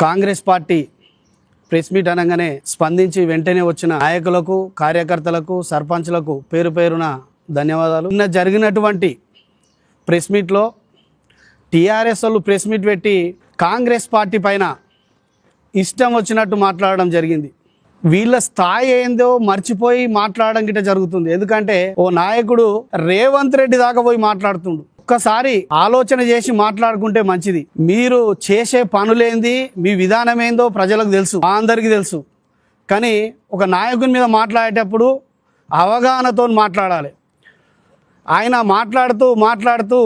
Congress party press meet అనగానే స్పందించి వెంటనే వచ్చిన నాయకులకు, కార్యకర్తలకు, సర్పంచ్లకు పేరు పేరున ధన్యవాదాలు. నిన్న జరిగినటువంటి ప్రెస్ మీట్లో టీఆర్ఎస్ వాళ్ళు ప్రెస్ మీట్ పెట్టి కాంగ్రెస్ పార్టీ పైన ఇష్టం వచ్చినట్టు మాట్లాడడం జరిగింది. వీళ్ళ స్థాయి ఏందో మర్చిపోయి మాట్లాడడం గిట్ట జరుగుతుంది. ఎందుకంటే ఓ నాయకుడు రేవంత్ రెడ్డి దాకా పోయి మాట్లాడుతుండు. ఒక్కసారి ఆలోచన చేసి మాట్లాడుకుంటే మంచిది. మీరు చేసే పనులేంది, మీ విధానం ఏందో ప్రజలకు తెలుసు, మా అందరికీ తెలుసు. కానీ ఒక నాయకుని మీద మాట్లాడేటప్పుడు అవగాహనతో మాట్లాడాలి. ఆయన మాట్లాడుతూ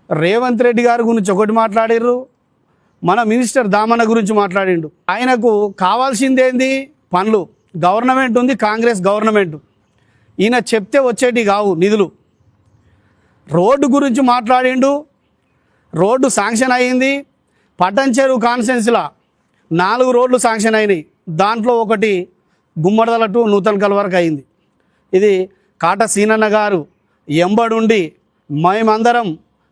రేవంత్ రెడ్డి గారి గురించి ఒకటి మాట్లాడిర్రు, మన మినిస్టర్ దామన్న గురించి మాట్లాడిండు. ఆయనకు కావాల్సిందేంది? పనులు. గవర్నమెంట్ ఉంది, కాంగ్రెస్ గవర్నమెంట్. ఈయన చెప్తే వచ్చేటి కావు నిధులు. రోడ్డు గురించి మాట్లాడిండు. రోడ్డు శాంక్షన్ అయ్యింది. పట్టంచెరు కాన్స్టెన్సీలో 4 రోడ్లు శాంక్షన్ అయినాయి. దాంట్లో ఒకటి గుమ్మడిదల టు నూతన్కల్ వరకు అయింది. ఇది కాట సీనన్న గారు ఎంబడుండి మేమందరం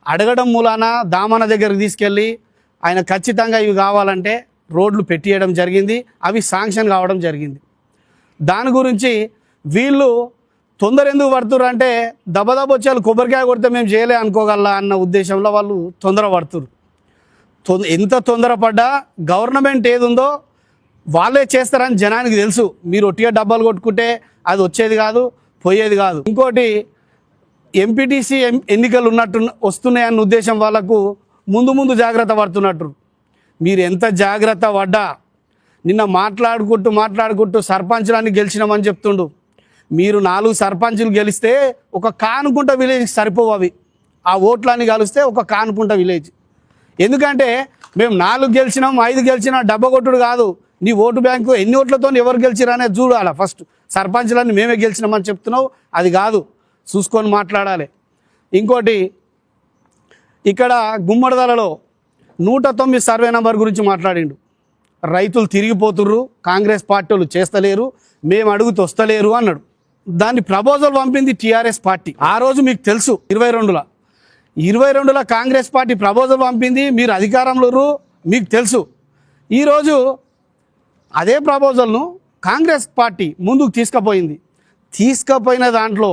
అడగడం మూలాన దామన్న దగ్గరికి తీసుకెళ్ళి ఆయన ఖచ్చితంగా ఇవి కావాలంటే రోడ్లు పెట్టియడం జరిగింది. అవి శాంక్షన్ కావడం జరిగింది. దాని గురించి వీళ్ళు తొందర ఎందుకు పడుతుర్రు అంటే దెబ్బదబ్బొచ్చాలు కొబ్బరికాయ కొడితే మేము చేయలే అనుకోగల అన్న ఉద్దేశంలో వాళ్ళు తొందర పడుతురు. ఎంత తొందరపడ్డా గవర్నమెంట్ ఏది ఉందో వాళ్ళే చేస్తారని జనానికి తెలుసు. మీరు ఒట్టిగా డబ్బాలు కొట్టుకుంటే అది వచ్చేది కాదు, పోయేది కాదు. ఇంకోటి ఎంపీటీసీ ఎన్నికలు వస్తున్నాయన్న ఉద్దేశం వాళ్ళకు ముందు జాగ్రత్త పడుతున్నట్టు. మీరు ఎంత జాగ్రత్త పడ్డా నిన్న మాట్లాడుకుంటూ సర్పంచులన్నీ గెలిచినామని చెప్తుండు. మీరు 4 సర్పంచులు గెలిస్తే ఒక కానుకుంట విలేజ్కి సరిపోవు అవి. ఆ ఓట్లన్నీ కలిస్తే ఒక కానుకుంట విలేజ్. ఎందుకంటే మేము 4 గెలిచినాం, 5 గెలిచినా డబ్బా కొట్టుడు కాదు. నీ ఓటు బ్యాంకు ఎన్ని ఓట్లతో ఎవరు గెలిచిరనే చూడాలి. ఫస్ట్ సర్పంచులన్నీ మేమే గెలిచినామని చెప్తున్నావు, అది కాదు, చూసుకొని మాట్లాడాలి. ఇంకోటి ఇక్కడ గుమ్మడిదలలో 109 సర్వే నెంబర్ గురించి మాట్లాడిండు. రైతులు తిరిగిపోతుర్రు, కాంగ్రెస్ పార్టీ వాళ్ళు చేస్తలేరు, మేము అడుగుతూ వస్తలేరు అన్నాడు. దాన్ని ప్రపోజల్ పంపింది టీఆర్ఎస్ పార్టీ. ఆ రోజు మీకు తెలుసు 22లో కాంగ్రెస్ పార్టీ ప్రపోజల్ పంపింది. మీరు అధికారంలో మీకు తెలుసు. ఈరోజు అదే ప్రపోజల్ను కాంగ్రెస్ పార్టీ ముందుకు తీసుకుపోయిన దాంట్లో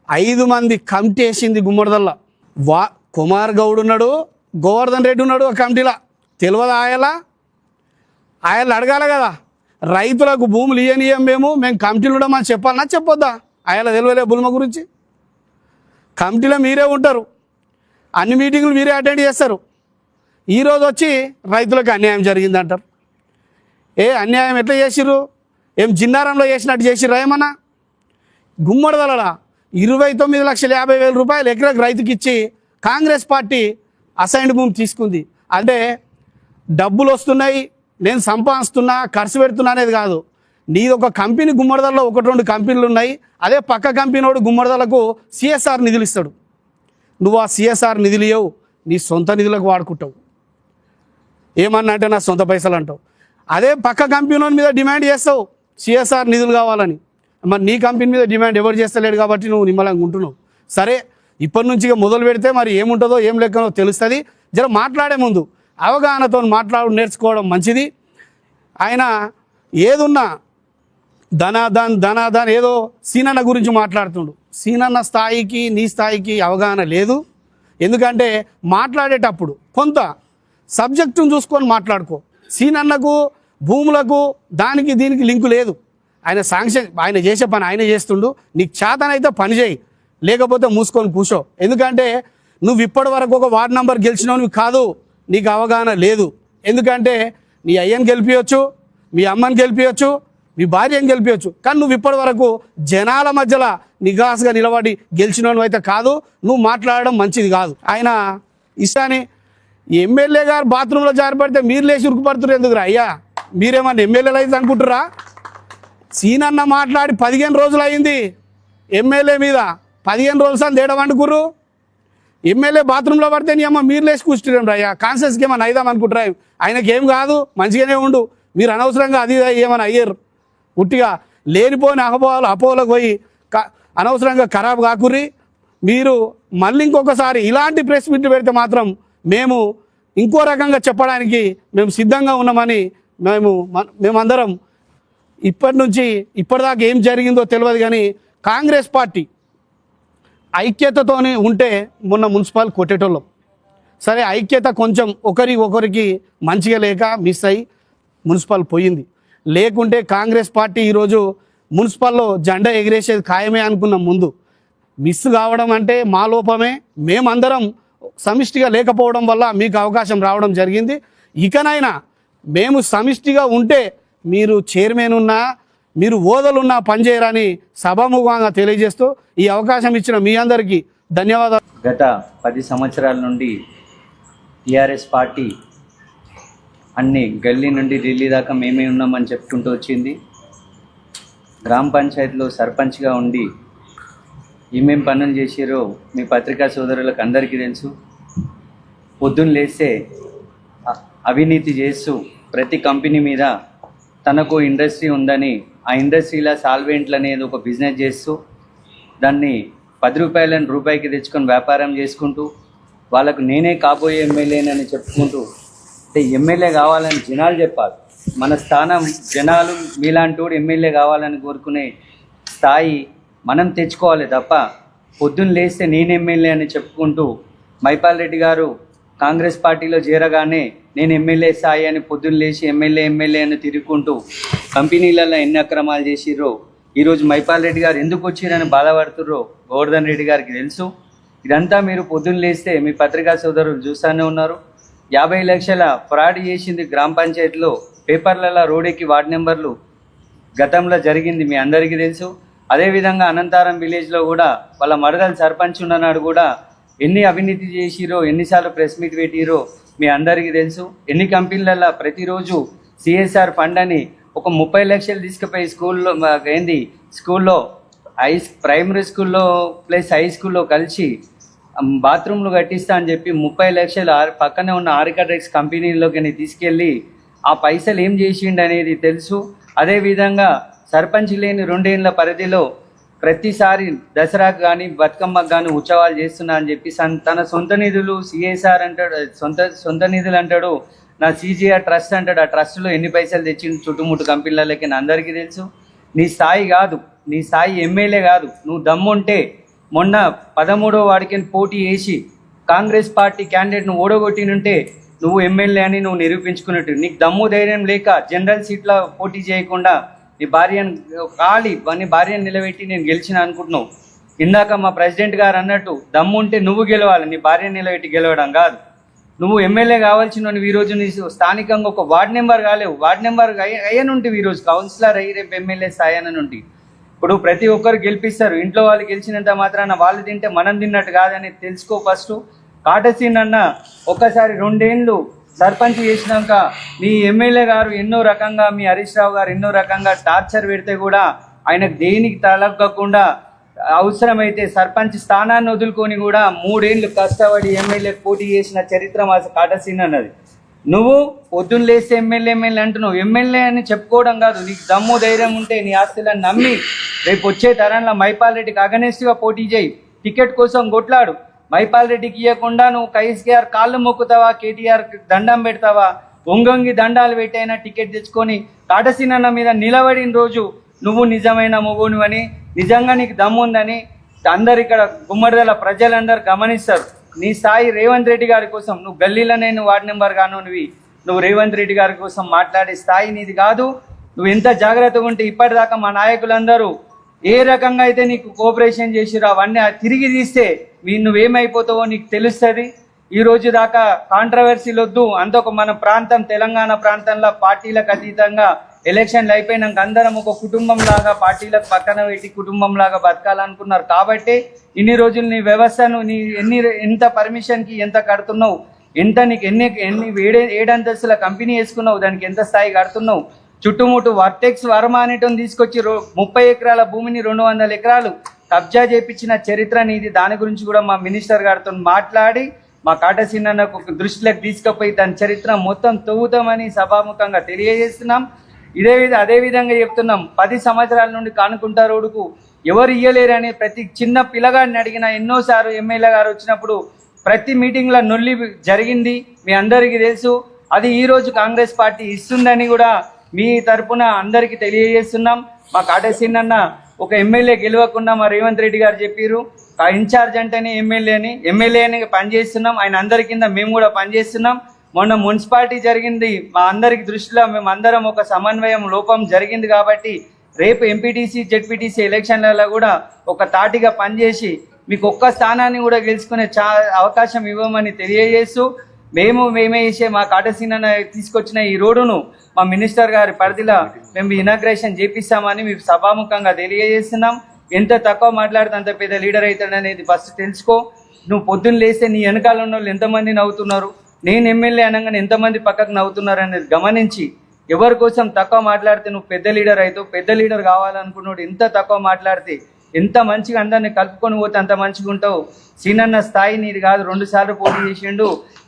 5 మంది కమిటీ వేసింది. గుమ్మడిదల్ల కుమార్ గౌడ్ ఉన్నాడు, గోవర్ధన్ రెడ్డి ఉన్నాడు ఆ కమిటీలో. తెలియదు ఆయనలు అడగాలి కదా. రైతులకు భూములు ఇయ్యం మేము కమిటీలు ఉండమని చెప్పాలన్నా చెప్పొద్దా? ఆయన తెలియలే భూముల గురించి. కమిటీలో మీరే ఉంటారు, అన్ని మీటింగులు మీరే అటెండ్ చేస్తారు. ఈరోజు వచ్చి రైతులకు అన్యాయం జరిగిందంటారు. అన్యాయం ఎట్లా చేసిర్రు? ఏం జిన్నారంలో చేసినట్టు చేసిర్రా ఏమన్నా? గుమ్మడిదల 29,50,000 రూపాయలు ఎకరకు రైతుకి ఇచ్చి కాంగ్రెస్ పార్టీ అసైన్డ్ భూమి తీసుకుంది. అంటే డబ్బులు వస్తున్నాయి, నేను సంపాదిస్తున్నా, ఖర్చు పెడుతున్నా అనేది కాదు. నీది ఒక కంపెనీ గుమ్మడిదలలో 1-2 కంపెనీలు ఉన్నాయి. అదే పక్క కంపెనీవాడు గుమ్మడిదలకు సిఎస్ఆర్ నిధులు ఇస్తాడు. నువ్వు ఆ సిఎస్ఆర్ నిధులు ఇవ్వవు, నీ సొంత నిధులకు వాడుకుంటావు. ఏమన్నా అంటే నా సొంత పైసలు అంటావు. అదే పక్క కంపెనీ మీద డిమాండ్ చేస్తావు సిఎస్ఆర్ నిధులు కావాలని. మరి నీ కంపెనీ మీద డిమాండ్ ఎవరు చేస్తలేడు కాబట్టి నువ్వు నిమ్మలంగా ఉంటున్నావు. సరే, ఇప్పటి నుంచి మొదలు పెడితే మరి ఏముంటుందో ఏం లెక్కనో తెలుస్తుంది. జర మాట్లాడే ముందు అవగాహనతో నేర్చుకోవడం మంచిది. ఆయన ఏదున్నా ధనాదాన్ ఏదో సీనన్న గురించి మాట్లాడుతుండు. సీనన్న స్థాయికి నీ స్థాయికి అవగాహన లేదు. ఎందుకంటే మాట్లాడేటప్పుడు కొంత సబ్జెక్టును చూసుకొని మాట్లాడుకో. సీనన్నకు భూములకు దానికి దీనికి లింకు లేదు. ఆయన చేసే పని ఆయన చేస్తుండు. నీకు చేతనైతే పని చేయి, లేకపోతే మూసుకొని కూర్చో. ఎందుకంటే నువ్వు ఇప్పటి వరకు ఒక వార్డు నంబర్ గెలిచినవి కాదు, నీకు అవగాహన లేదు. ఎందుకంటే నీ అయ్యని గెలిపించవచ్చు, మీ అమ్మని గెలిపించవచ్చు, మీ భార్యని గెలిపించవచ్చు. కానీ నువ్వు ఇప్పటి వరకు జనాల మధ్యలో నిఘాసుగా నిలబడి గెలిచినవి అయితే కాదు. నువ్వు మాట్లాడడం మంచిది కాదు. ఆయన ఇష్టాన్ని ఎమ్మెల్యే గారు బాత్రూంలో జారిపడితే మీరు లేచి ఉరుకుపడుతున్నారు ఎందుకురా అయ్యా? మీరేమన్నా ఎమ్మెల్యేలు అయితే అనుకుంటురా? సీనన్న మాట్లాడి 15 రోజులు అయింది. ఎమ్మెల్యే మీద 15 రోజులు సార్ తేడా వండుకుర్రు. ఎమ్మెల్యే బాత్రూంలో పడితే నీ అమ్మ మీరు లేచి కూర్చుంటారు అయ్యా. కాన్షియస్కి ఏమన్నా అయిదాం అనుకుంటారా? ఆయనకి ఏం కాదు, మంచిగానే ఉండు. మీరు అనవసరంగా అది ఏమైనా అయ్యారు. ఉట్టిగా లేనిపోయిన అపోలకు పోయి అనవసరంగా ఖరాబ్ కాకుర్రి. మీరు మళ్ళీ ఇంకొకసారి ఇలాంటి ప్రెస్ మీట్లు పెడితే మాత్రం మేము ఇంకో రకంగా చెప్పడానికి మేము సిద్ధంగా ఉన్నామని మేమందరం ఇప్పటి నుంచి ఇప్పటిదాకా ఏం జరిగిందో తెలియదు, కానీ కాంగ్రెస్ పార్టీ ఐక్యతతోనే ఉంటే మొన్న మున్సిపల్ కొట్టేటోళ్ళం. సరే ఐక్యత కొంచెం ఒకరికి మంచిగా లేక మిస్ అయ్యి మున్సిపల్ పోయింది. లేకుంటే కాంగ్రెస్ పార్టీ ఈరోజు మున్సిపల్లో జెండా ఎగిరేసేది ఖాయమే అనుకున్నాం. ముందు మిస్ కావడం అంటే మా లోపమే. మేమందరం సమిష్టిగా లేకపోవడం వల్ల మీకు అవకాశం రావడం జరిగింది. ఇకనైనా మేము సమిష్టిగా ఉంటే మీరు చైర్మన్ ఉన్నా మీరు ఓదలున్నా పనిచేయరని సభాముఖంగా తెలియజేస్తూ ఈ అవకాశం ఇచ్చిన మీ అందరికీ ధన్యవాదాలు. గత 10 సంవత్సరాల నుండి టీఆర్ఎస్ పార్టీ అన్ని గల్లీ నుండి ఢిల్లీ దాకా మేమే ఉన్నామని చెప్పుకుంటూ వచ్చింది. గ్రామ పంచాయతీలో సర్పంచ్గా ఉండి ఏమేం పనులు చేసారో మీ పత్రికా సోదరులకు అందరికీ తెలుసు. పొద్దున్న లేస్తే అవినీతి చేస్తూ ప్రతి కంపెనీ మీద తనకు ఇండస్ట్రీ ఉందని ఆ ఇండస్ట్రీలో సాల్వెంట్లు అనేది ఒక బిజినెస్ చేస్తూ దాన్ని 10 రూపాయలను రూపాయికి తెచ్చుకొని వ్యాపారం చేసుకుంటూ వాళ్ళకు నేనే కాబోయే ఎమ్మెల్యేనని చెప్పుకుంటూ, అంటే ఎమ్మెల్యే కావాలని జనాలు చెప్పాలి. మన స్థానం జనాలు మీలాంటి వాడు ఎమ్మెల్యే కావాలని కోరుకునే స్థాయి మనం తెచ్చుకోవాలి తప్ప పొద్దున్న లేస్తే నేను ఎమ్మెల్యే అని చెప్పుకుంటూ మైపాల్ రెడ్డి గారు కాంగ్రెస్ పార్టీలో చేరగానే నేను ఎమ్మెల్యే స్థాయి అని పొద్దున్న లేచి ఎమ్మెల్యే అని తిరుగుకుంటూ కంపెనీలలో ఎన్ని అక్రమాలు చేసిర్రో ఈరోజు మైపాల్ రెడ్డి గారు ఎందుకు వచ్చిరని బాధపడుతుర్రో గోవర్ధన్ రెడ్డి గారికి తెలుసు. ఇదంతా మీరు పొద్దున్న లేస్తే మీ పత్రికా సోదరులు చూస్తూనే ఉన్నారు. 50 లక్షల ఫ్రాడ్ చేసింది గ్రామ పంచాయతీలో, పేపర్లలో రోడెక్కి వార్డు నెంబర్లు గతంలో జరిగింది మీ అందరికీ తెలుసు. అదేవిధంగా అనంతారం విలేజ్లో కూడా వాళ్ళ మరదలు సర్పంచ్ ఉన్ననాడు కూడా ఎన్ని అవినీతి చేసిరో, ఎన్నిసార్లు ప్రెస్ మీట్ పెట్టిరో మీ అందరికీ తెలుసు. ఎన్ని కంపెనీలలో ప్రతిరోజు సిఎస్ఆర్ ఫండ్ అని ఒక 30 లక్షలు తీసుకుపోయి స్కూల్లో ప్రైమరీ స్కూల్లో ప్లస్ హై స్కూల్లో కలిసి బాత్రూమ్లు కట్టిస్తా అని చెప్పి 30 లక్షలు పక్కనే ఉన్న ఆర్కిటెక్ట్స్ కంపెనీలోకి తీసుకెళ్ళి ఆ పైసలు ఏం చేసిండు అనేది తెలుసు. అదేవిధంగా సర్పంచ్ లేని 2 ఏళ్ల పరిధిలో ప్రతిసారి దసరాకు కానీ బతుకమ్మకు కానీ ఉత్సవాలు చేస్తున్నా అని చెప్పి తన సొంత నిధులు సిఎస్ఆర్ అంటాడు, సొంత నిధులు అంటాడు, నా సిజిఆర్ ట్రస్ట్ అంటాడు. ఆ ట్రస్ట్లో ఎన్ని పైసలు తెచ్చిండు చుట్టుముట్టు కంపెనీలకి అందరికీ తెలుసు. నీ స్థాయి కాదు, నీ స్థాయి ఎమ్మెల్యే కాదు. నువ్వు దమ్ముంటే మొన్న 13వ వాడికి పోటీ చేసి కాంగ్రెస్ పార్టీ క్యాండిడేట్ను ఓడగొట్టినుంటే నువ్వు ఎమ్మెల్యే అని నువ్వు నిరూపించుకున్నట్టు. నీకు దమ్ము ధైర్యం లేక జనరల్ సీట్లో పోటీ చేయకుండా నీ భార్యను నిలబెట్టి నేను గెలిచిన అనుకుంటున్నావు. ఇందాక మా ప్రెసిడెంట్ గారు అన్నట్టు దమ్ముంటే నువ్వు గెలవాలి, నీ భార్యను నిలబెట్టి గెలవడం కాదు. నువ్వు ఎమ్మెల్యే కావాల్సిన ఈరోజు నీ స్థానికంగా ఒక వార్డు నెంబర్ కాలేవు, వార్డు నెంబర్ అయ్యనుంటి ఈరోజు కౌన్సిలర్ అయ్యి రేపు ఎమ్మెల్యే స్థాయినుంటి. ఇప్పుడు ప్రతి ఒక్కరు గెలిపిస్తారు, ఇంట్లో వాళ్ళు గెలిచినంత మాత్రాన వాళ్ళు తింటే మనం తిన్నట్టు కాదని తెలుసుకో. ఫస్ట్ కాటసీన్ అన్న ఒక్కసారి 2 ఏళ్ళు సర్పంచ్ చేసినాక మీ ఎమ్మెల్యే గారు ఎన్నో రకంగా, మీ హరీష్ రావు గారు ఎన్నో రకంగా టార్చర్ పెడితే కూడా ఆయనకు దేనికి తలగ్గకుండా అవసరమైతే సర్పంచ్ స్థానాన్ని వదులుకొని కూడా 3 ఏళ్ళు కష్టపడి ఎమ్మెల్యే పోటీ చేసిన చరిత్ర మా కాటసీన్ అన్నది. నువ్వు పొద్దున్న లేస్తే ఎమ్మెల్యే అంటున్నావు. ఎమ్మెల్యే అని చెప్పుకోవడం కాదు, నీకు దమ్ము ధైర్యం ఉంటే నీ ఆస్తులను నమ్మి రేపు వచ్చే తరంలో మైపాల్ రెడ్డికి అగనెస్ట్గా పోటీ చేయి, టికెట్ కోసం కొట్లాడు. మైపాల్ రెడ్డికి ఇవ్వకుండా నువ్వు కేసీఆర్ కాళ్ళు మొక్కుతావా, కేటీఆర్ దండం పెడతావా? ఒంగొంగి దండాలు పెట్టైనా టికెట్ తెచ్చుకొని కాటసీనన్న మీద నిలబడిన రోజు నువ్వు నిజమైన మొగునివని, నిజంగా నీకు దమ్ము ఉందని అందరు ఇక్కడ గుమ్మడిదల ప్రజలందరూ గమనిస్తారు. నీ స్థాయి రేవంత్ రెడ్డి గారి కోసం, నువ్వు గల్లీలో నేను వార్డు నెంబర్ కానువి, నువ్వు రేవంత్ రెడ్డి గారి కోసం మాట్లాడే స్థాయి నీది కాదు. నువ్వు ఎంత జాగ్రత్తగా ఉంటే ఇప్పటిదాకా మా నాయకులందరూ ఏ రకంగా అయితే నీకు కోఆపరేషన్ చేసిరో అవన్నీ తిరిగి తీస్తే నువ్వేమైపోతావో నీకు తెలుస్తుంది. ఈ రోజు దాకా కాంట్రవర్సీలు వద్దు, అంతొక మన ప్రాంతం తెలంగాణ ప్రాంతంలో పార్టీలకు అతీతంగా ఎలక్షన్లు అయిపోయినాక అందరం ఒక కుటుంబం లాగా పార్టీలకు పక్కన పెట్టి కుటుంబం లాగా బతకాలనుకున్నారు. కాబట్టి ఇన్ని రోజులు నీ వ్యవస్థను ఎంత పర్మిషన్కి ఎంత కడుతున్నావు, నీకు ఎన్ని 7 అంతస్తుల కంపెనీ వేసుకున్నావు, దానికి ఎంత స్థాయి కడుతున్నావు, చుట్టుముట్టు వర్టెక్స్ వర్మ అనేటోని తీసుకొచ్చి 30 ఎకరాల భూమిని 200 ఎకరాలు కబ్జా చేపించిన చరిత్ర నీది. దాని గురించి కూడా మా మినిస్టర్ గారితో మాట్లాడి మా కాటసీనన్నకు దృష్టిలోకి తీసుకుపోయి దాని చరిత్ర మొత్తం తవ్వుతామని సభాముఖంగా తెలియజేస్తున్నాం. అదేవిధంగా చెప్తున్నాం, 10 సంవత్సరాల నుండి కానుకుంటా రోడ్డుకు ఎవరు ఇయ్యలేరని ప్రతి చిన్న పిల్లగాడిని అడిగినా ఎన్నోసార్లు ఎమ్మెల్యే గారు వచ్చినప్పుడు ప్రతి మీటింగ్లో నొల్లి జరిగింది, మీ అందరికీ తెలుసు. అది ఈరోజు కాంగ్రెస్ పార్టీ ఇస్తుందని కూడా మీ తరపున అందరికీ తెలియజేస్తున్నాం. మా కాటేసీన్ అన్న ఒక ఎమ్మెల్యే గెలవకుండా మా రేవంత్ రెడ్డి గారు చెప్పారు, ఇన్ఛార్జ్ అంటేనే ఎమ్మెల్యేని పనిచేస్తున్నాం, ఆయన అందరి కింద మేము కూడా పనిచేస్తున్నాం. మొన్న మున్సిపాలిటీ జరిగింది, మా అందరికి దృష్టిలో మేము అందరం ఒక సమన్వయం లోపం జరిగింది కాబట్టి రేపు ఎంపీటీసీ జెడ్పీటీసీ ఎలక్షన్లలో కూడా ఒక తాటిగా పనిచేసి మీకు ఒక్క స్థానాన్ని కూడా గెలుచుకునే అవకాశం ఇవ్వమని తెలియజేస్తూ మేమే చేసే మా కాటసీన తీసుకొచ్చిన ఈ రోడ్డును మా మినిస్టర్ గారి పరిధిలో మేము ఇనాగ్రేషన్ చేపిస్తామని మీకు సభాముఖంగా తెలియజేస్తున్నాం. ఎంత తక్కువ మాట్లాడితే అంత పెద్ద లీడర్ అవుతాడనేది ఫస్ట్ తెలుసుకో. నువ్వు పొద్దున్న లేస్తే నీ వెనకాల ఉన్న వాళ్ళు ఎంతమంది నవ్వుతున్నారు, నేను ఎమ్మెల్యే అనగానే ఎంతమంది పక్కకు నవ్వుతున్నారు అనేది గమనించి ఎవరి కోసం తక్కువ మాట్లాడితే నువ్వు పెద్ద లీడర్ అవుతావు. పెద్ద లీడర్ కావాలనుకున్నాడు ఎంత తక్కువ మాట్లాడితే ఎంత మంచిగా అందరిని కలుపుకొని పోతే అంత మంచిగా ఉంటావు. సీనన్న స్థాయి నీది కాదు, 2 సార్లు పోటీ చేసిండు,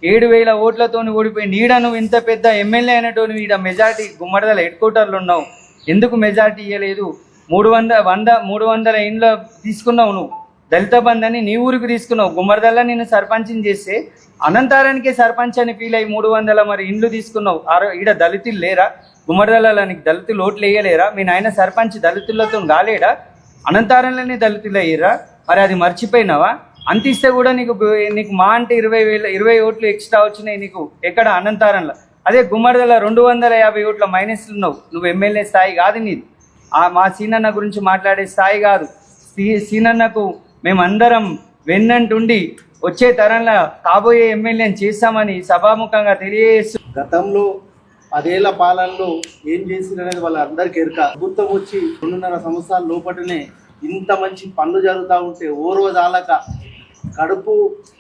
7,000 ఓట్లతో ఓడిపోయి నీడ నువ్వు ఇంత పెద్ద ఎమ్మెల్యే అనేటోని ఈడ మెజార్టీ గుమ్మడిదల హెడ్ క్వార్టర్లో ఉన్నావు, ఎందుకు మెజార్టీ ఇవ్వలేదు? 300 ఇండ్ల తీసుకున్నావు, నువ్వు దళిత బంధు అని నీ ఊరికి తీసుకున్నావు. గుమ్మడిదల్లా నిన్ను సర్పంచ్ని చేస్తే అనంతారానికే సర్పంచ్ అని ఫీల్ అయ్యి 300 మరి ఇండ్లు తీసుకున్నావు. ఈడ దళితులు లేరా? గుమ్మడిదల్లా నీకు దళితులు ఓట్లు వేయలేరా? మీ నాయన సర్పంచ్ దళితులతో కాలేడా? అనంతారంలోనే దళితులు అయ్యారా? మరి అది మర్చిపోయినావా? అంత ఇస్తే కూడా నీకు మా అంటే 20 ఓట్లు ఎక్స్ట్రా వచ్చినాయి నీకు ఎక్కడ అనంతారంలో. అదే గుమ్మడిదల 250 ఓట్ల మైనస్లు ఉన్నావు. నువ్వు ఎమ్మెల్యే స్థాయి కాదు నీది, మా సీనన్న గురించి మాట్లాడే స్థాయి కాదు. సీనన్నకు మేమందరం వెన్నంటుండి వచ్చే తరంలో కాబోయే ఎమ్మెల్యేని చేస్తామని సభాముఖంగా తెలియజేస్తూ గతంలో 10 ఏళ్ల పాలనలో ఏం చేసిందనేది వాళ్ళందరికీ ఎరుక. ప్రభుత్వం వచ్చి 2.5 సంవత్సరాల లోపలనే ఇంత మంచి పనులు జరుగుతూ ఉంటే ఓర్వజాలక కడుపు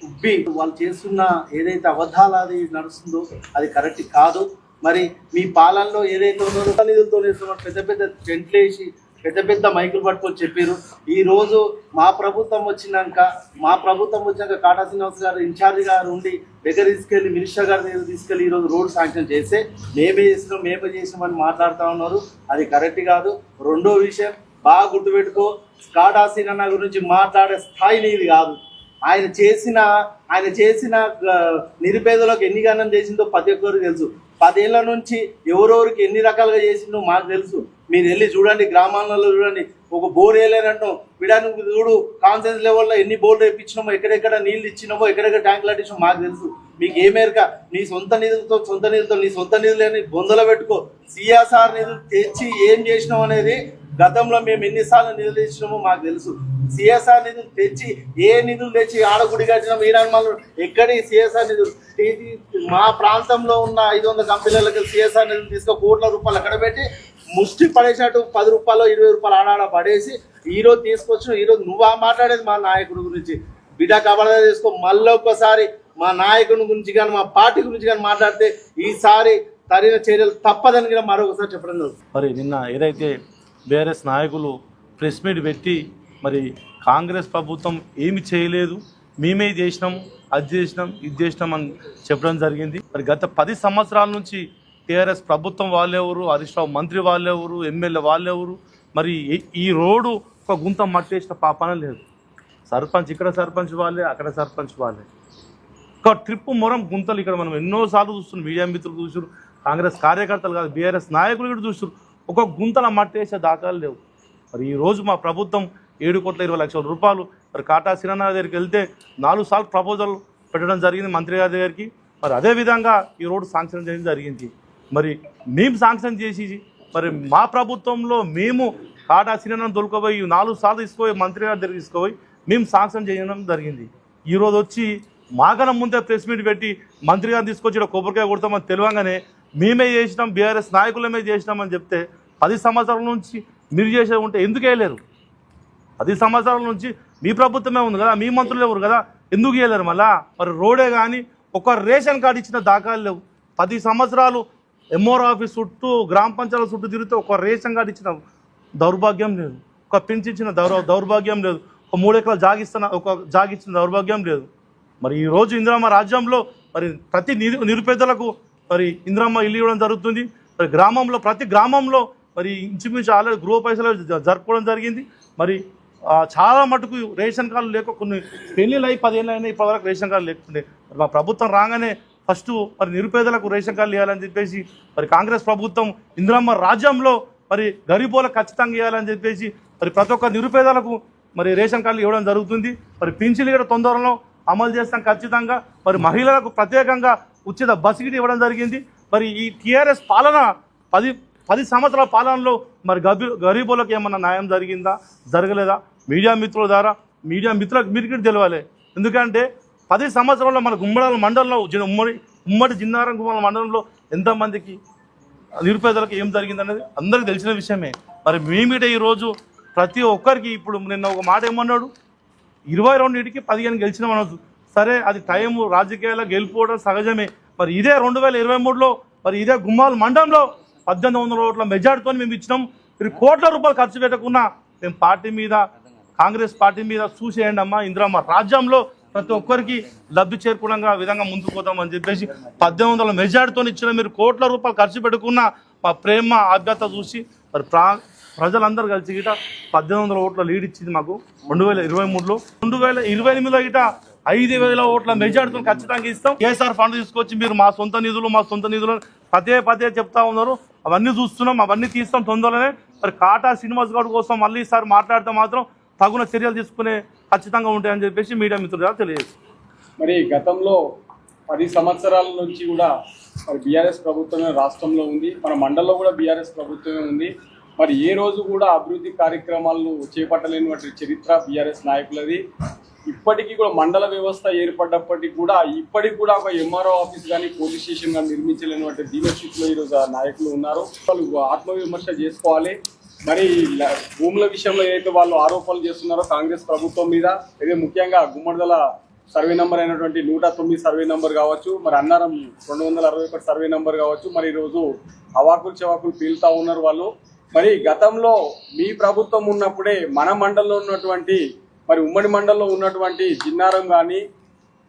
ఉబ్బి వాళ్ళు చేస్తున్న ఏదైతే అబద్ధాలు నడుస్తుందో అది కరెక్ట్ కాదు. మరి మీ పాలనలో ఏదైతే ఉన్నదో నిధులతో పెద్ద పెద్ద టెంట్లు వేసి పెద్ద పెద్ద మైకులు పట్టుకొని చెప్పారు. ఈరోజు మా ప్రభుత్వం వచ్చినాక కాటా శ్రీనివాస్ గారు ఇన్ఛార్జ్ గారు ఉండి దగ్గర తీసుకెళ్ళి మినిస్టర్ గారి దగ్గర తీసుకెళ్ళి ఈరోజు రోడ్ శాంక్షన్ చేస్తే మేమే చేసినామని మాట్లాడుతూ ఉన్నారు. అది కరెక్ట్ కాదు. రెండో విషయం బాగా గుర్తుపెట్టుకో, కాటా శ్రీనివాస్ గురించి మాట్లాడే స్థాయి నీది కాదు. ఆయన చేసిన నిరుపేదలకు ఎన్ని గణం చేసిందో ప్రతి ఒక్కరికి తెలుసు. 10 ఏళ్ల నుంచి ఎవరెవరికి ఎన్ని రకాలుగా చేసిందో మాకు తెలుసు. మీరు వెళ్ళి చూడండి, గ్రామాలలో చూడండి, ఒక బోర్ వేయలేనంటాం విడానికి చూడు, కాన్ఫరెన్స్ లెవెల్లో ఎన్ని బోర్లు వేయించినామో, ఎక్కడెక్కడ నీళ్ళు ఇచ్చినామో, ఎక్కడెక్కడ ట్యాంకులు అట్టించామో మాకు తెలుసు. మీకు ఏమేరక నీ సొంత నిధులని బొందలో పెట్టుకో. సిఎస్ఆర్ నిధులు తెచ్చి ఏం చేసినాం అనేది గతంలో మేము ఎన్నిసార్లు నిధులు తెచ్చినామో మాకు తెలుసు. సిఎస్ఆర్ నిధులు తెచ్చి నిధులు తెచ్చి ఆడగుడి కట్టినాం ఈరాన్మాలు ఎక్కడి సిఎస్ఆర్ నిధులు మా ప్రాంతంలో ఉన్న 500 కంపెనీలకు సిఎస్ఆర్ నిధులు తీసుకో కోట్ల రూపాయలు అక్కడ పెట్టి ముష్టి పడేసినట్టు 10 రూపాయలు 20 రూపాయలు ఆడాడ పడేసి ఈరోజు తీసుకొచ్చిన. ఈరోజు నువ్వు మాట్లాడేది మా నాయకుడి గురించి బిడ్డ కబడదా చేసుకో. మళ్ళీ ఒక్కసారి మా నాయకుడి గురించి కానీ మా పార్టీ గురించి కానీ మాట్లాడితే ఈసారి తగిన చర్యలు తప్పదని కూడా మరొకసారి చెప్పడం జరుగుతుంది. మరి నిన్న ఏదైతే బీఆర్ఎస్ నాయకులు ప్రెస్ మీట్ పెట్టి మరి కాంగ్రెస్ ప్రభుత్వం ఏమి చేయలేదు, మేమే చేసినాము, అది చేసినాం, ఇది చేసినాం అని చెప్పడం జరిగింది. మరి గత 10 సంవత్సరాల నుంచి టీఆర్ఎస్ ప్రభుత్వం వాళ్ళెవరు, హరీష్ రావు మంత్రి వాళ్ళెవరు, ఎమ్మెల్యే వాళ్ళెవరు, మరి ఈ రోడ్డు ఒక గుంత మట్టేసిన పాపన లేదు. సర్పంచ్ ఇక్కడ సర్పంచ్ వాళ్ళే, అక్కడ సర్పంచ్ వాళ్ళే. ఒక ట్రిప్పు మొరం గుంతలు ఇక్కడ మనం ఎన్నోసార్లు చూస్తున్నాం. మీడియా మిత్రులు చూసారు, కాంగ్రెస్ కార్యకర్తలు కాదు బీఆర్ఎస్ నాయకులు కూడా చూసారు. ఒక గుంతల మట్టేసే దాఖలు లేవు. మరి ఈరోజు మా ప్రభుత్వం 7,20,00,000 రూపాయలు మరి కాటా శ్రీనాథ్ దగ్గరికి వెళ్తే 4 సార్లు ప్రపోజల్ పెట్టడం జరిగింది మంత్రి గారి దగ్గరికి. మరి అదేవిధంగా ఈ రోడ్డు శాంక్షన్ చేయడం జరిగింది. మరి మేము శాంక్షన్ చేసి మరి మా ప్రభుత్వంలో మేము కాటా శ్రీనాథ్ దొరకపోయి 4 సార్లు తీసుకుపోయి మంత్రి గారి దగ్గరికి తీసుకుపోయి మేము శాంక్షన్ చేయడం జరిగింది. ఈరోజు వచ్చి మాకన్నా ముందే ప్రెస్ మీట్ పెట్టి మంత్రి గారిని తీసుకొచ్చి కొబ్బరికాయ కొడతామని తెలియగానే మేమే చేసినాం, బీఆర్ఎస్ నాయకులమే చేసినామని చెప్తే 10 సంవత్సరాల నుంచి మీరు చేసే ఉంటే ఎందుకు వేయలేరు? 10 సంవత్సరాల నుంచి మీ ప్రభుత్వమే ఉంది కదా, మీ మంత్రులు ఎవరు కదా, ఎందుకు వేయలేరు? మళ్ళా మరి రోడే కానీ ఒక రేషన్ కార్డు ఇచ్చిన దాఖలు లేవు. 10 సంవత్సరాలు ఎంఆర్ ఆఫీస్ చుట్టూ గ్రామ పంచాయతీ చుట్టూ తిరిగితే ఒక రేషన్ కార్డు ఇచ్చిన దౌర్భాగ్యం లేదు, ఒక పింఛన్ ఇచ్చిన దౌర్భాగ్యం లేదు, ఒక 3 ఎకరాలు జాగిచ్చిన దౌర్భాగ్యం లేదు. మరి ఈరోజు ఇందిరమ్మ రాజ్యంలో మరి ప్రతి నిరుపేదలకు మరి ఇందిరమ్మ ఇల్లు ఇవ్వడం జరుగుతుంది. మరి గ్రామంలో ప్రతి గ్రామంలో మరి ఇంచుమించు ఆల్రెడీ గృహ పైసలు జరుపుకోవడం జరిగింది. మరి చాలా మటుకు రేషన్ కార్డు లేక కొన్ని పెళ్ళిళ్ళు అయి 10 ఏళ్ళు అయినా ఇప్పటివరకు రేషన్ కార్డు లేకుండే. మా ప్రభుత్వం రాగానే ఫస్ట్ మరి నిరుపేదలకు రేషన్ కార్డులు ఇవ్వాలని చెప్పేసి మరి కాంగ్రెస్ ప్రభుత్వం ఇందిరమ్మ రాజ్యంలో మరి గరీబోలకు ఖచ్చితంగా ఇవ్వాలని చెప్పేసి మరి ప్రతి ఒక్క నిరుపేదలకు మరి రేషన్ కార్డులు ఇవ్వడం జరుగుతుంది. మరి పింఛన్లు కూడా తొందరలో అమలు చేస్తాం ఖచ్చితంగా. మరి మహిళలకు ప్రత్యేకంగా ఉచిత బస్సు ఇవ్వడం జరిగింది. మరి ఈ టీఆర్ఎస్ పాలన 10 సంవత్సరాల పాలనలో మరి గరీబులకు ఏమన్నా న్యాయం జరిగిందా, జరగలేదా? మీడియా మిత్రుల ద్వారా మీడియా మిత్రులకు మీరు తెలియాలి. ఎందుకంటే 10 సంవత్సరాల్లో మన గుమ్మడాల మండలంలో ఉమ్మడి జిన్నారం గుమ్మల మండలంలో ఎంతమందికి నిరుపేదలకు ఏం జరిగిందనేది అందరికీ తెలిసిన విషయమే. మరి మేమిట ఈరోజు ప్రతి ఒక్కరికి ఇప్పుడు నిన్న ఒక మాట ఏమన్నాడు, 22 15 గెలిచినాం అనొచ్చు. సరే, అది టైము, రాజకీయాల్లో గెలిపోవడం సహజమే. మరి ఇదే 2023లో మరి ఇదే గుమ్మాల మండలంలో 1800 ఓట్ల మెజార్టీతో మేము ఇచ్చినాం. మీరు కోట్ల రూపాయలు ఖర్చు పెట్టకుండా మేము పార్టీ మీద, కాంగ్రెస్ పార్టీ మీద చూసేయండి అమ్మా, ఇందిరమ్మ రాజ్యంలో ప్రతి ఒక్కరికి లబ్ధి చేరుకునే విధంగా ముందుకు పోతామని చెప్పేసి 1800 మెజార్టీతో ఇచ్చిన మీరు కోట్ల రూపాయలు ఖర్చు పెట్టుకున్న మా ప్రేమ ఆప్యాయత చూసి మరి ప్రజలందరూ కలిసి గిట 1800 ఓట్ల లీడ్ ఇచ్చింది మాకు 2023లో. 2028లో గిట 5000 ఓట్ల మెజార్టీతో ఖచ్చితంగా ఇస్తాం. కేసీఆర్ ఫండ్ తీసుకొచ్చి మీరు మా సొంత నిధులు పదే చెప్తా ఉన్నారు. అవన్నీ చూస్తున్నాం, అవన్నీ తీస్తాం తొందరలోనే. మరి కాటా శ్రీనివాస్ గౌడ్ కోసం మళ్ళీ ఈసారి మాట్లాడితే మాత్రం తగున చర్యలు తీసుకునే ఖచ్చితంగా ఉంటాయని చెప్పేసి మీడియా మిత్రులుగా తెలియజేస్తాం. మరి గతంలో 10 సంవత్సరాల నుంచి కూడా మరి బీఆర్ఎస్ ప్రభుత్వమే రాష్ట్రంలో ఉంది, మన మండలంలో కూడా బీఆర్ఎస్ ప్రభుత్వమే ఉంది. మరి ఏ రోజు కూడా అభివృద్ధి కార్యక్రమాలను చేపట్టలేనటువంటి చరిత్ర బీఆర్ఎస్ నాయకులది. ఇప్పటికీ కూడా మండల వ్యవస్థ ఏర్పడ్డప్పటికీ కూడా ఇప్పటికి కూడా ఒక ఎంఆర్ఓ ఆఫీస్ కానీ పోలీస్ స్టేషన్ కానీ నిర్మించలేనటువంటి దీనస్థితిలో ఈరోజు ఆ నాయకులు ఉన్నారు. వాళ్ళు ఆత్మవిమర్శ చేసుకోవాలి. మరి భూముల విషయంలో ఏదైతే వాళ్ళు ఆరోపణలు చేస్తున్నారో కాంగ్రెస్ ప్రభుత్వం మీద, ఇదే ముఖ్యంగా గుమ్మడిదల సర్వే నెంబర్ అయినటువంటి 109 సర్వే నెంబర్ కావచ్చు, మరి అన్నారం 261 సర్వే నెంబర్ కావచ్చు, మరి ఈరోజు అవాకులు చెవాకులు పీలుతా ఉన్నారు వాళ్ళు. మరి గతంలో మీ ప్రభుత్వం ఉన్నప్పుడే మన మండలంలో ఉన్నటువంటి మరి ఉమ్మడి మండలంలో ఉన్నటువంటి జిన్నారం కానీ,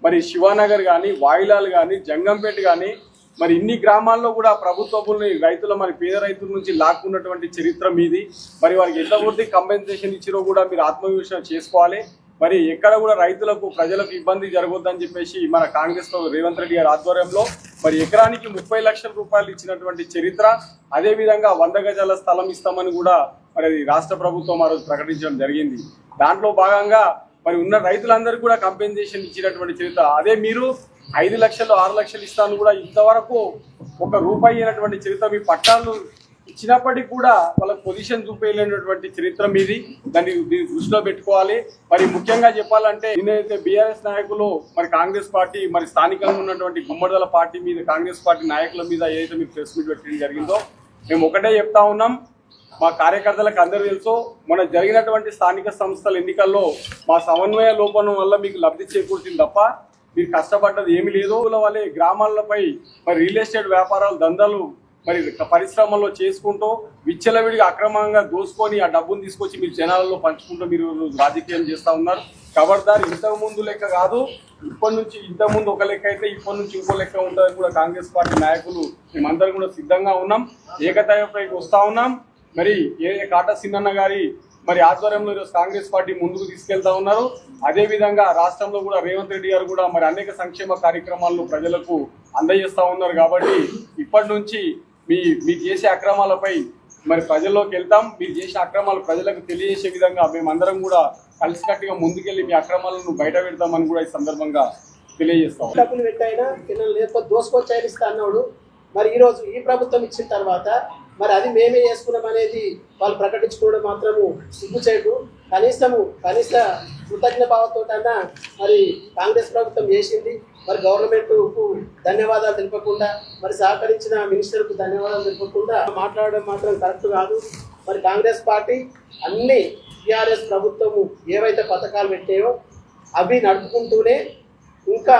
మరి శివానగర్ కానీ, వాయిలాల్ కానీ, జంగంపేట కానీ, మరి ఇన్ని గ్రామాల్లో కూడా ప్రభుత్వ భూముల్ని రైతుల మరి పేద రైతుల నుంచి లాక్కున్నటువంటి చరిత్ర మీది. మరి వారికి ఎంత పూర్తి కంపెన్సేషన్ ఇచ్చిరో కూడా మీరు ఆత్మవిమర్శన చేసుకోవాలి. మరి ఎక్కడ కూడా రైతులకు ప్రజలకు ఇబ్బంది జరగొద్దని చెప్పేసి మన కాంగ్రెస్ రేవంత్ రెడ్డి గారి ఆధ్వర్యంలో మరి ఎకరానికి 30 లక్షల రూపాయలు ఇచ్చినటువంటి చరిత్ర, అదేవిధంగా 100 గజాల స్థలం ఇస్తామని కూడా మరి రాష్ట్ర ప్రభుత్వం ఆ రోజు ప్రకటించడం జరిగింది. దాంట్లో భాగంగా మరి ఉన్న రైతులందరికీ కూడా కంపెన్సేషన్ ఇచ్చినటువంటి చరిత్ర. అదే మీరు 5 లక్షలు 6 లక్షలు ఇస్తాను కూడా ఇంతవరకు ₹1 అయినటువంటి చరిత్ర. మీ పట్టాలు ఇచ్చినప్పటికీ కూడా వాళ్ళకి పొజిషన్ చూపేయలేనటువంటి చరిత్ర మీది. దాన్ని దృష్టిలో పెట్టుకోవాలి. మరి ముఖ్యంగా చెప్పాలంటే నేనైతే బీఆర్ఎస్ నాయకులు మరి కాంగ్రెస్ పార్టీ మరి స్థానికంగా ఉన్నటువంటి గుమ్మడిదల పార్టీ మీద, కాంగ్రెస్ పార్టీ నాయకుల మీద ఏదైతే మీకు ప్రెస్ మీట్ పెట్టడం జరిగిందో మేము ఒకటే చెప్తా ఉన్నాం. మా కార్యకర్తలకు అందరూ తెలుసు, మన జరిగినటువంటి స్థానిక సంస్థల ఎన్నికల్లో మా సమన్వయ లోపం వల్ల మీకు లబ్ధి చేకూర్చింది తప్ప మీరు కష్టపడ్డది ఏమీ లేదు. వాళ్ళే గ్రామాలపై మరి రియల్ ఎస్టేట్ వ్యాపారాలు, దందాలు, మరి పరిశ్రమల్లో చేసుకుంటూ విచ్చలవిడిగా అక్రమంగా దోసుకొని ఆ డబ్బును తీసుకొచ్చి మీరు జనాలలో పంచుకుంటూ మీరు రాజకీయం చేస్తూ ఉన్నారు. ఖబర్దార్, ఇంతకు ముందు లెక్క కాదు, ఇప్పటి నుంచి ఇంతకుముందు ఒక లెక్క అయితే ఇప్పటి నుంచి ఇంకో లెక్క ఉంటుందని కూడా కాంగ్రెస్ పార్టీ నాయకులు మేమందరం కూడా సిద్ధంగా ఉన్నాం, ఏకతాటిపైకి వస్తూ ఉన్నాం. మరి కాటా సిన్నన్న గారి మరి ఆధ్వర్యంలో ఈరోజు కాంగ్రెస్ పార్టీ ముందుకు తీసుకెళ్తా ఉన్నారు. అదేవిధంగా రాష్ట్రంలో కూడా రేవంత్ రెడ్డి గారు కూడా మరి అనేక సంక్షేమ కార్యక్రమాలను ప్రజలకు అందజేస్తూ ఉన్నారు. కాబట్టి ఇప్పటి నుంచి మీరు చేసే అక్రమాలపై మరి ప్రజల్లోకి వెళ్తాం. మీరు చేసే అక్రమాలు ప్రజలకు తెలియజేసే విధంగా మేమందరం కూడా కలిసికట్టుగా ముందుకెళ్ళి మీ అక్రమాలను బయట పెడతామని కూడా ఈ సందర్భంగా తెలియజేస్తాం. డబ్బులు పెట్టైనా పిల్లలు లేకపోతే దోసుకొచ్చి అయిస్తా అన్నాడు. మరి ఈరోజు ఈ ప్రభుత్వం ఇచ్చిన తర్వాత మరి అది మేమే చేసుకున్నాం అనేది వాళ్ళు ప్రకటించుకోవడం మాత్రము సిగ్గుచేటు. కనీస కృతజ్ఞ భావంతోటన్నా మరి కాంగ్రెస్ ప్రభుత్వం చేసింది. మరి గవర్నమెంట్కు ధన్యవాదాలు తెలుపకుండా, మరి సహకరించిన మినిస్టర్కు ధన్యవాదాలు తెలుపకుండా మాట్లాడడం మాత్రం కరెక్ట్ కాదు. మరి కాంగ్రెస్ పార్టీ అన్ని టీఆర్ఎస్ ప్రభుత్వము ఏవైతే పథకాలు పెట్టాయో అవి నడుపుకుంటూనే ఇంకా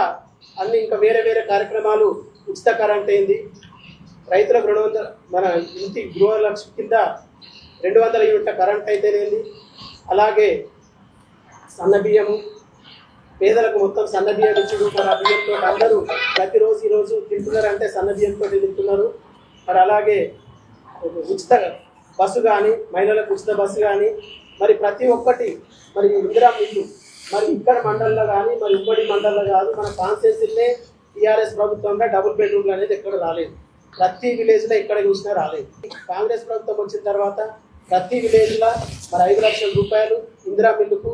వేరే వేరే కార్యక్రమాలు, ఉచిత కరెంట్ అయింది, రైతులకు 200 మన ఇంటి గృహలక్ష్మి కింద 200 యూనిట్ల కరెంట్ అయితేనేది, అలాగే సన్నబియ్యము పేదలకు మొత్తం సన్నబియ్యం ఇచ్చుడు. మరి ఆ బియ్యంతో అందరూ ప్రతిరోజు ఈరోజు తింటున్నారంటే సన్నబియ్యంతో తింటున్నారు. మరి అలాగే ఉచిత బస్సు కానీ, మహిళలకు ఉచిత బస్సు కానీ, మరి ప్రతి ఒక్కటి మరి ఇందిరా మిల్లు మరి ఇక్కడ మండలంలో కానీ మరి ఉమ్మడి మండలంలో కాదు మన కాన్స్టిట్యూన్సీలే టీఆర్ఎస్ ప్రభుత్వంలో డబుల్ బెడ్రూమ్లు అనేది ఎక్కడ రాలేదు. ప్రతి విలేజ్లో ఎక్కడ చూసినా రాలేదు. కాంగ్రెస్ ప్రభుత్వం వచ్చిన తర్వాత ప్రతి విలేజ్లో మరి 5 లక్షల రూపాయలు ఇందిరా మిల్లుకు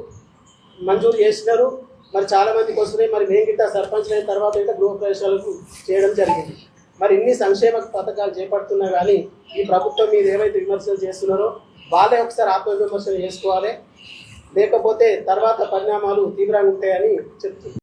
మంజూరు చేసినారు. మరి చాలా మందికి వస్తున్నాయి. మరి మేము గిట్ట సర్పంచ్ అయిన తర్వాత అయితే గృహప్రవేశాలకు చేయడం జరిగింది. మరి ఇన్ని సంక్షేమ పథకాలు చేపడుతున్నా కానీ ఈ ప్రభుత్వం మీద ఏవైతే విమర్శలు చేస్తున్నారో వాళ్ళే ఒకసారి ఆత్మవిమర్శలు చేసుకోవాలి, లేకపోతే తర్వాత పరిణామాలు తీవ్రంగా ఉంటాయని చెప్తున్నారు.